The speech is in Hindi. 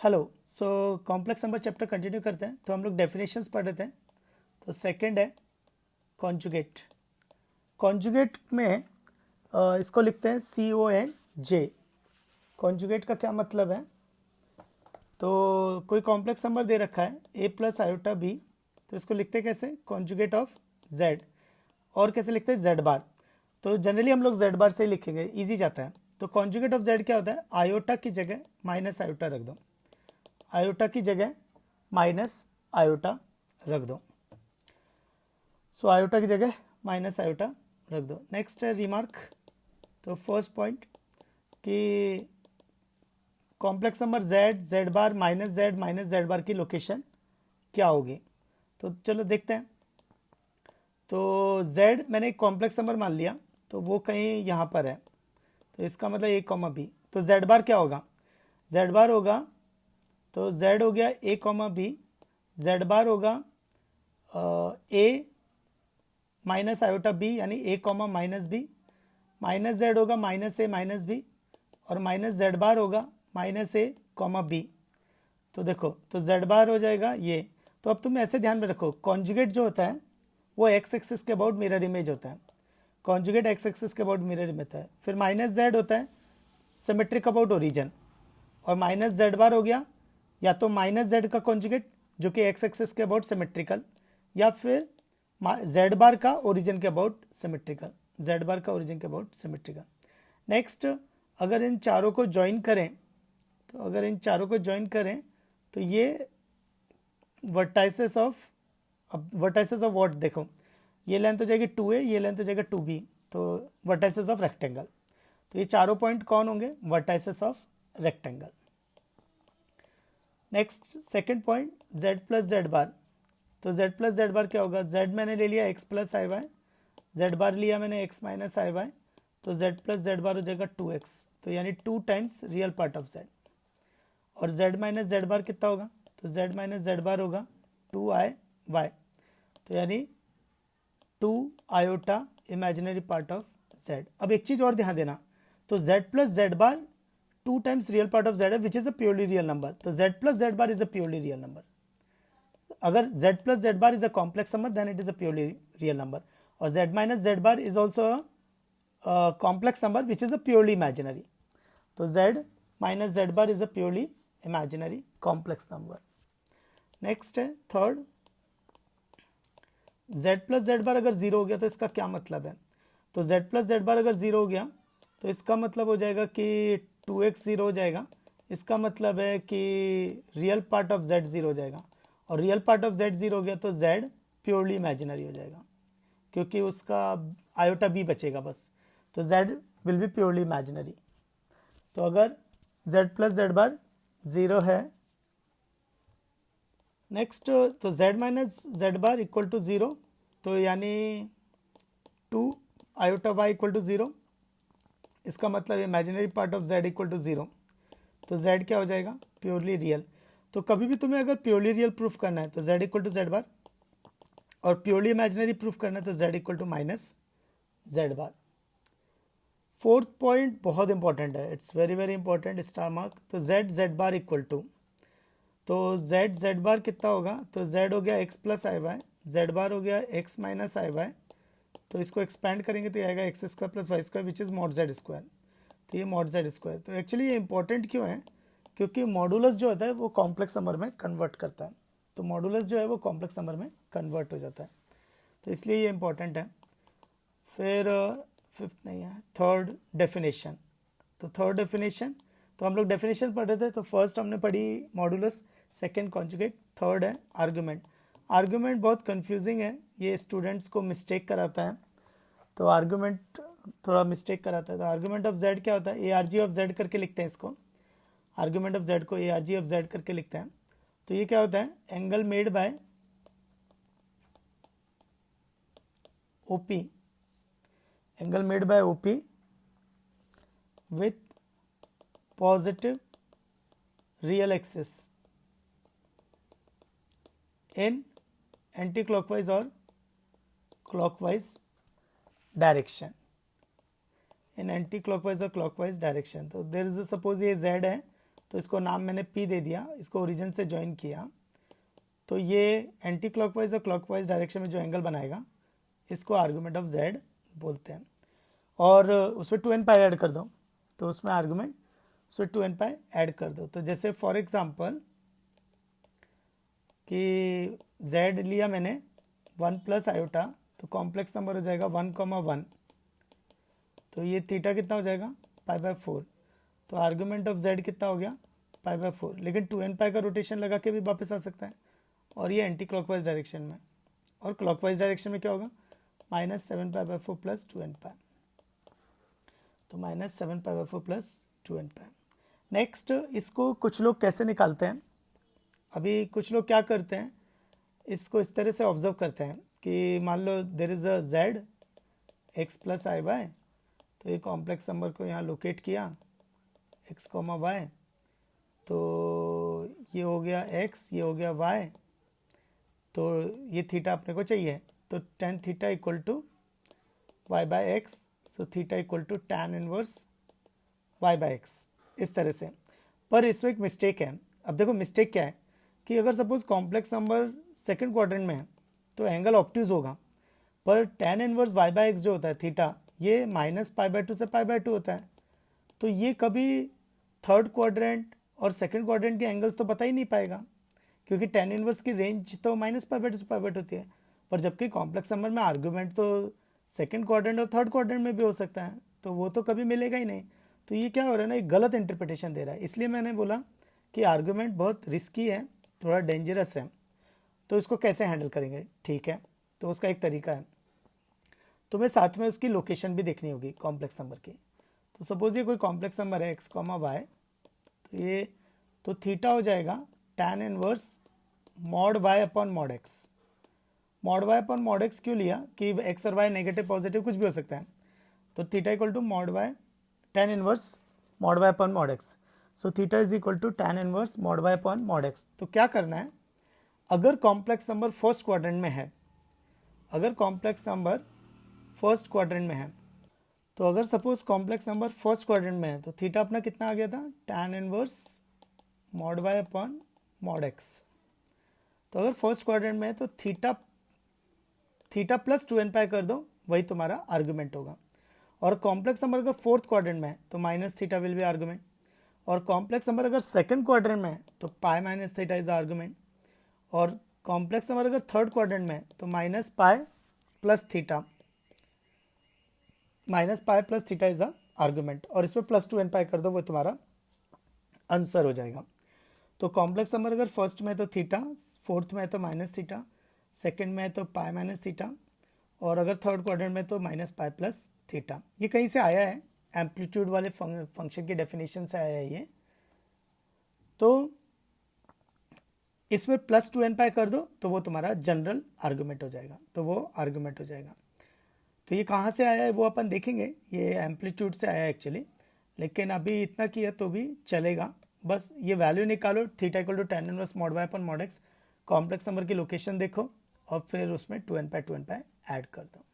Hello. So complex number chapter continue करते हैं। तो हम लोग डेफिनेशंस पढ़ रहे थे। तो सेकंड है कॉन्जुगेट। कॉन्जुगेट में इसको लिखते हैं CONJ। कॉन्जुगेट का क्या मतलब है? तो कोई कॉम्प्लेक्स नंबर दे रखा है a प्लस आयोटा बी, तो इसको लिखते हैं कैसे? Conjugate of z। और कैसे लिखते हैं? z बार। तो जनरली हम लोग z बार से ही लिखेंगे, इजी जाता है। तो कॉन्जुगेट ऑफ z क्या होता है? आयोटा की जगह माइनस आयोटा रख दो, आयोटा की जगह माइनस आयोटा रख दो। सो आयोटा की जगह माइनस आयोटा रख दो। नेक्स्ट है रिमार्क। तो फर्स्ट पॉइंट कि कॉम्प्लेक्स नंबर z बार माइनस z बार की लोकेशन क्या होगी? तो चलो देखते हैं। तो z मैंने एक कॉम्प्लेक्स नंबर मान लिया, तो वो कहीं यहाँ पर है, तो इसका मतलब a कॉमा बी। तो z बार क्या होगा? z बार होगा, तो z हो गया a comma B, z bar होगा a माइनस आयोटा बी यानी a comma minus B, minus z होगा माइनस a माइनस बी, और माइनस z बार होगा माइनस a कॉमा बी। तो देखो, तो z बार हो जाएगा ये। तो अब तुम ऐसे ध्यान में रखो, कॉन्जुगेट जो होता है वो x एक्सिस के अबाउट मिरर इमेज होता है। कॉन्जुगेट x एक्सिस के अबाउट मिरर इमेज होता है। फिर माइनस z होता है सिमेट्रिक अबाउट ओरिजन, और माइनस z बार हो गया या तो माइनस z का कॉन्जुगेट जो कि x एक्सिस के अबाउट सिमेट्रिकल, या फिर z बार का ओरिजिन के अबाउट सिमेट्रिकल, z बार का ओरिजिन के अबाउट सिमेट्रिकल। नेक्स्ट, अगर इन चारों को ज्वाइन करें, तो अगर इन चारों को ज्वाइन करें तो ये वर्टाइसेस ऑफ, अब वर्टाइसेस ऑफ व्हाट देखो, ये लेंथ हो जाएगी 2a, ये लेंथ हो जाएगा 2b, तो वर्टाइसेस ऑफ रेक्टेंगल। तो ये चारों पॉइंट कौन होंगे? Vertices of rectangle. Next second point z plus Z bar. तो z प्लस जेड बार क्या होगा? z मैंने ले लिया x प्लस आई वाई, जेड बार लिया मैंने x माइनस आई वाई, तो z प्लस जेड बार हो जाएगा 2x, तो यानी 2 times real part of z। और z माइनस जेड बार कितना होगा? तो z माइनस जेड बार होगा 2i y, तो यानी 2 iota imaginary part of z। अब एक चीज़ और ध्यान देना, तो z plus Z bar 2 times real part of z है, which is a purely real number. तो z plus Z bar is a purely real number. अगर z plus Z bar is a complex number then it is a purely real number, और z minus Z bar is also complex number which is a purely imaginary. तो z minus Z bar is a purely imaginary complex number. Next है थर्ड, z प्लस जेड बार अगर जीरो हो गया तो इसका क्या मतलब है? तो z प्लस जेड बार अगर जीरो हो गया तो इसका मतलब हो जाएगा कि 2x जीरो हो जाएगा। इसका मतलब है कि real part of z zero हो जाएगा, और real part of z zero हो गया तो z प्योरली इमेजिनरी हो जाएगा, क्योंकि उसका आयोटा b बचेगा बस। तो z will be purely imaginary. तो अगर z plus Z bar zero है, नेक्स्ट तो z minus Z bar equal to zero, तो यानी 2 iota y equal to zero, इसका मतलब imaginary part of z equal to zero. तो z क्या हो जाएगा? Purely real. तो कभी भी तुम्हें अगर प्योरली रियल प्रूफ करना है तो z equal to Z bar, और प्योरली इमेजिनरी प्रूफ करना है तो z equal to minus Z bar. Fourth point बहुत इंपॉर्टेंट है, it's very very important, star mark. तो z Z bar equal to, तो z जेड बार कितना होगा? तो z हो गया x प्लस आई वाई, जेड बार हो गया x माइनस आई वाई, तो इसको एक्सपैंड करेंगे तो ये आएगा X square plus Y square which is mod Z square. तो ये मॉड जेड स्क्वायर। तो एक्चुअली ये इंपॉर्टेंट क्यों है? क्योंकि मॉडुलस जो होता है वो कॉम्प्लेक्स नंबर में कन्वर्ट करता है। तो मॉडुलस जो है वो कॉम्प्लेक्स नंबर में कन्वर्ट हो जाता है, तो इसलिए ये इंपॉर्टेंट है। फिर फिफ्थ नहीं है, थर्ड डेफिनेशन। तो थर्ड डेफिनेशन, तो हम लोग डेफिनेशन पढ़ रहे थे। तो फर्स्ट हमने पढ़ी मॉडुलस, सेकंड कॉन्जुगेट, थर्ड है आर्गुमेंट। आर्गुमेंट बहुत कंफ्यूजिंग है, ये स्टूडेंट्स को मिस्टेक कराता है। तो आर्गुमेंट थोड़ा मिस्टेक कराता है। तो आर्गुमेंट ऑफ जेड क्या होता है? A R G of Z करके लिखते हैं इसको। आर्गुमेंट ऑफ जेड को A R G of Z करके लिखते हैं। तो ये क्या होता है? Angle made by OP, angle made by OP with positive real axis in anti-clockwise or clockwise direction, in anti-clockwise or clockwise direction। तो देर इज सपोज ये z है तो इसको नाम मैंने पी दे दिया, इसको ओरिजिन से ज्वाइन किया, तो ये एंटी क्लॉकवाइज और क्लॉकवाइज डायरेक्शन में जो एंगल बनाएगा इसको आर्गुमेंट ऑफ जेड बोलते हैं। और उसमें 2n पाई ऐड कर दो, तो उसमें आर्गुमेंट उसमें 2n पाई ऐड कर दो। तो जैसे फॉर एग्जांपल कि z लिया मैंने 1 प्लस आयोटा, तो कॉम्प्लेक्स नंबर हो जाएगा 1,1, तो ये थीटा कितना हो जाएगा π/4, तो आर्गुमेंट ऑफ z कितना हो गया π/4। लेकिन 2n पाई का रोटेशन लगा के भी वापस आ सकता है, और ये एंटी क्लॉकवाइज डायरेक्शन में, और क्लॉकवाइज डायरेक्शन में क्या होगा -7 π/4 प्लस 2n पाई, तो -7 π/4 प्लस 2n पाई। नेक्स्ट, इसको कुछ लोग कैसे निकालते हैं, अभी कुछ लोग क्या करते हैं, इसको इस तरह से ऑब्जर्व करते हैं कि मान लो there is a z x plus I y, तो ये कॉम्प्लेक्स नंबर को यहाँ लोकेट किया x, y, तो ये हो गया x, ये हो गया y, तो ये थीटा अपने को चाहिए, तो tan theta equal to y/x, so theta equal to tan inverse y/x, इस तरह से। पर इसमें एक मिस्टेक है। अब देखो मिस्टेक क्या है कि अगर suppose complex number second quadrant में है तो एंगल ऑप्ट्यूज होगा, पर tan इनवर्स y/x जो होता है थीटा, ये -π/2 से π/2 होता है, तो ये कभी थर्ड क्वाड्रेंट और सेकंड क्वाड्रेंट के एंगल्स तो बता ही नहीं पाएगा, क्योंकि tan इनवर्स की रेंज तो -π/2 से π/2 होती है, पर जबकि कॉम्प्लेक्स नंबर में आर्गूमेंट तो सेकंड क्वाड्रेंट और थर्ड क्वाड्रेंट में भी हो सकता है, तो वो तो कभी मिलेगा ही नहीं। तो ये क्या हो रहा है ना, एक गलत इंटरप्रिटेशन दे रहा है। इसलिए मैंने बोला कि आर्गूमेंट बहुत रिस्की है, थोड़ा डेंजरस है, तो इसको कैसे हैंडल करेंगे, ठीक है। तो उसका एक तरीका है, तुम्हें साथ में उसकी लोकेशन भी देखनी होगी कॉम्प्लेक्स नंबर की। तो सपोज ये कोई कॉम्प्लेक्स नंबर है x, y, तो ये तो थीटा हो जाएगा tan inverse mod y upon mod x। Mod y upon mod x क्यों लिया कि x और y नेगेटिव पॉजिटिव कुछ भी हो सकता है, तो theta equal to mod y tan inverse mod y upon mod x, so theta is equal to tan inverse mod y upon mod x। तो क्या करना है, अगर कॉम्प्लेक्स नंबर फर्स्ट क्वाड्रेंट में है, अगर कॉम्प्लेक्स नंबर फर्स्ट क्वाड्रेंट में है, तो अगर suppose complex number first quadrant में है, तो थीटा अपना कितना आ गया था tan inverse mod y upon mod x। तो अगर फर्स्ट क्वाड्रेंट में है तो थीटा प्लस 2n पाई कर दो, वही तुम्हारा आर्गुमेंट होगा। और कॉम्प्लेक्स नंबर अगर फोर्थ क्वाड्रेंट में है तो minus theta will be argument, और कॉम्प्लेक्स नंबर अगर सेकंड क्वाड्रेंट में है तो pi minus theta is argument, और कॉम्प्लेक्स नंबर अगर थर्ड क्वाड्रेंट में है तो minus pi plus theta is a argument, और इसमें प्लस 2n पाई कर दो, वो तुम्हारा आंसर हो जाएगा। तो कॉम्प्लेक्स नंबर अगर फर्स्ट में है तो थीटा, फोर्थ में है तो माइनस थीटा, सेकेंड में है तो पाई माइनस थीटा, और अगर थर्ड क्वाड्रेंट में तो माइनस पाई प्लस थीटा। ये कहीं से आया है, एम्पलीट्यूड वाले फंक्शन की डेफिनेशन से आया है ये। तो इसमें प्लस 2n पाई कर दो तो वो तुम्हारा जनरल आर्गुमेंट हो जाएगा, तो वो आर्गुमेंट हो जाएगा। तो ये कहाँ से आया है वो अपन देखेंगे, ये एम्पलीट्यूड से आया है एक्चुअली, लेकिन अभी इतना किया तो भी चलेगा। बस ये वैल्यू निकालो, theta equal to tan inverse mod y upon mod x, complex number की लोकेशन देखो, और फिर उसमें 2n पाई ऐड कर दो।